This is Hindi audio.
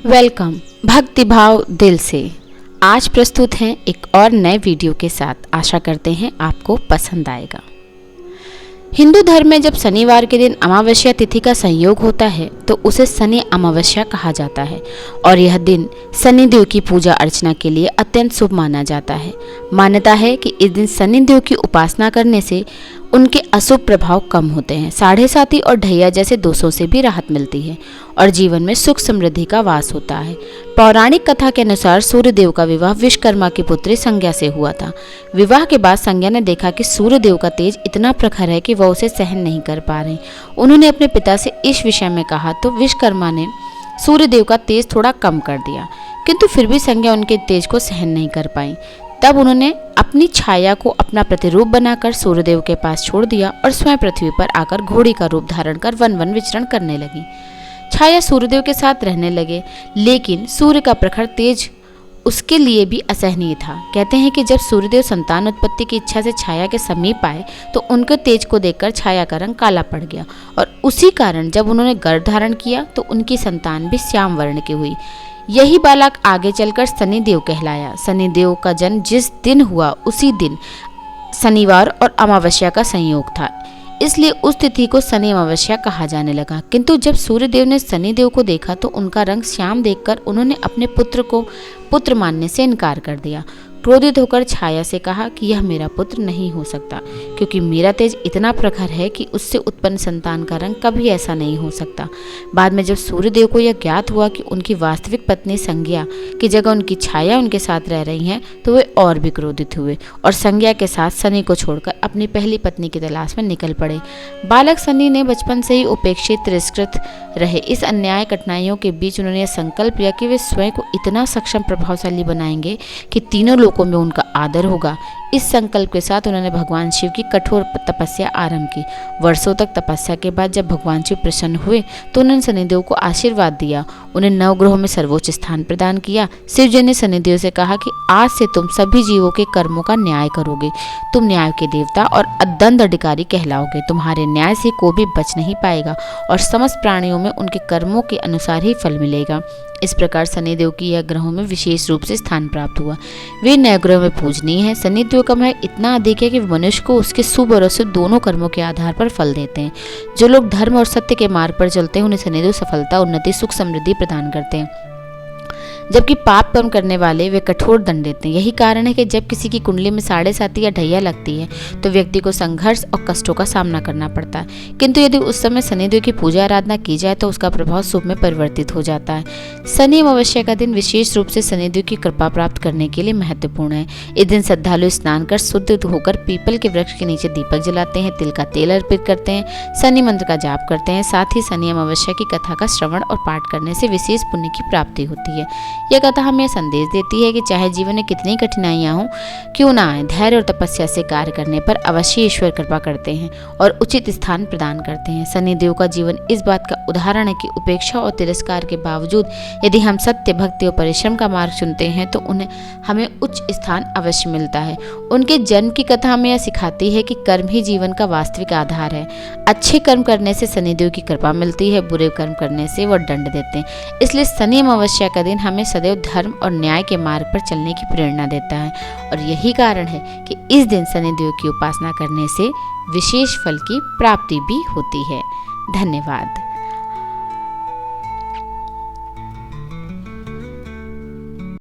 वेलकम भक्ति भाव दिल से। आज प्रस्तुत हैं एक और नए वीडियो के साथ। आशा करते हैं आपको पसंद आएगा। हिंदू धर्म में जब शनिवार के दिन अमावस्या तिथि का संयोग होता है तो उसे शनि अमावस्या कहा जाता है और यह दिन शनिदेव की पूजा अर्चना के लिए अत्यंत शुभ माना जाता है। मान्यता है कि इस दिन शनिदेव की उपासना करने से उनके अशुभ प्रभाव कम होते हैं, साढ़े साती और ढैया जैसे दोषों से भी राहत मिलती है और जीवन में सुख समृद्धि का वास होता है। पौराणिक कथा के अनुसार सूर्यदेव का विवाह विश्वकर्मा की पुत्री संज्ञा से हुआ था। विवाह के बाद संज्ञा ने देखा कि सूर्यदेव का तेज इतना प्रखर है कि वह उसे सहन नहीं कर पा रहे। उन्होंने अपने पिता से इस विषय में कहा तो विश्वकर्मा ने सूर्यदेव का तेज थोड़ा कम कर दिया, किंतु फिर भी संज्ञा उनके तेज को सहन नहीं कर पाई। तब उन्होंने अपनी छाया को अपना प्रतिरूप बनाकर सूर्यदेव के पास छोड़ दिया और स्वयं पृथ्वी पर आकर घोड़ी का रूप धारण कर वन वन विचरण करने लगी। छाया सूर्यदेव के साथ रहने लगे, लेकिन सूर्य का प्रखर तेज उसके लिए भी असहनीय था। कहते हैं कि जब सूर्यदेव संतान उत्पत्ति की इच्छा से छाया के समीप आए तो उनके तेज को देखकर छाया का रंग काला पड़ गया और उसी कारण जब उन्होंने गर्भ धारण किया तो उनकी संतान भी श्याम वर्ण की हुई। यही बालक आगे चलकर शनिदेव कहलाया। शनिदेव का जन्म जिस दिन हुआ उसी दिन शनिवार और अमावस्या का संयोग था, इसलिए उस तिथि को शनि अमावस्या कहा जाने लगा। किंतु जब सूर्यदेव ने शनिदेव को देखा तो उनका रंग श्याम देखकर उन्होंने अपने पुत्र को पुत्र मानने से इनकार कर दिया। क्रोधित होकर छाया से कहा कि यह मेरा पुत्र नहीं हो सकता, क्योंकि मेरा तेज इतना प्रखर है कि उससे उत्पन्न संतान का रंग कभी ऐसा नहीं हो सकता। बाद में जब सूर्यदेव को यह ज्ञात हुआ कि उनकी वास्तविक पत्नी संज्ञा की जगह उनकी छाया उनके साथ रह रही हैं, तो वे और भी क्रोधित हुए और संज्ञा के साथ शनि को छोड़कर अपनी पहली पत्नी की तलाश में निकल पड़े। बालक शनि ने बचपन से ही उपेक्षित तिरस्कृत रहे। इस अन्याय कठिनाइयों के बीच उन्होंने यह संकल्प लिया कि वे स्वयं को इतना सक्षम प्रभावशाली बनाएंगे कि तीनों लोगों में उनका आदर होगा। इस संकल्प के साथ उन्होंने भगवान शिव की कठोर तपस्या आरंभ की। वर्षों तक तपस्या के बाद जब भगवान शिव प्रसन्न हुए तो उन्होंने शनिदेव को आशीर्वाद दिया, उन्हें नवग्रहों में सर्वोच्च स्थान प्रदान किया। शिव जी ने शनिदेव से कहा कि आज से तुम सभी जीवों के कर्मों का न्याय करोगे, तुम न्याय के देवता और अदंड अधिकारी कहलाओगे। तुम्हारे न्याय से कोई भी बच नहीं पाएगा और समस्त प्राणियों में उनके कर्मों के अनुसार ही फल मिलेगा। इस प्रकार शनिदेव की यह ग्रहों में विशेष रूप से स्थान प्राप्त हुआ। वे नवग्रहों में पूजनीय है। शनिदेव का महत्व इतना अधिक है कि मनुष्य को उसके शुभ और अशुभ दोनों कर्मों के आधार पर फल देते हैं। जो लोग धर्म और सत्य के मार्ग पर चलते हैं उन्हें शनिदेव सफलता, उन्नति, सुख समृद्धि प्रदान करते हैं, जबकि पाप कर्म करने वाले वे कठोर दंड देते हैं। यही कारण है कि जब किसी की कुंडली में साढ़े साती या ढैया लगती है तो व्यक्ति को संघर्ष और कष्टों का सामना करना पड़ता है, किंतु यदि उस समय शनिदेव की पूजा आराधना की जाए तो उसका प्रभाव शुभ में परिवर्तित हो जाता है। शनि अमावस्या का दिन विशेष रूप से शनिदेव की कृपा प्राप्त करने के लिए महत्वपूर्ण है। इस दिन श्रद्धालु स्नान कर शुद्ध होकर पीपल के वृक्ष के नीचे दीपक जलाते हैं, तिल का तेल अर्पित करते हैं, शनि मंत्र का जाप करते हैं। साथ ही शनि अमावस्या की कथा का श्रवण और पाठ करने से विशेष पुण्य की प्राप्ति होती है। यह कथा हमें संदेश देती है कि चाहे जीवन में कितनी कठिनाइयां हों क्यों ना आए, धैर्य और तपस्या से कार्य करने पर अवश्य ईश्वर कृपा करते हैं और उचित स्थान प्रदान करते हैं। शनिदेव का जीवन इस बात का उदाहरण है कि उपेक्षा और तिरस्कार के बावजूद यदि हम सत्य, भक्ति और परिश्रम का मार्ग चुनते हैं तो हमें उच्च स्थान अवश्य मिलता है। उनके जन्म की कथा हमें यह सिखाती है कि कर्म ही जीवन का वास्तविक आधार है। अच्छे कर्म करने से शनिदेव की कृपा मिलती है, बुरे कर्म करने से वह दंड देते हैं। इसलिए शनि अमावस्या का दिन हमें सदैव धर्म और न्याय के मार्ग पर चलने की प्रेरणा देता है और यही कारण है कि इस दिन शनिदेव की उपासना करने से विशेष फल की प्राप्ति भी होती है। धन्यवाद।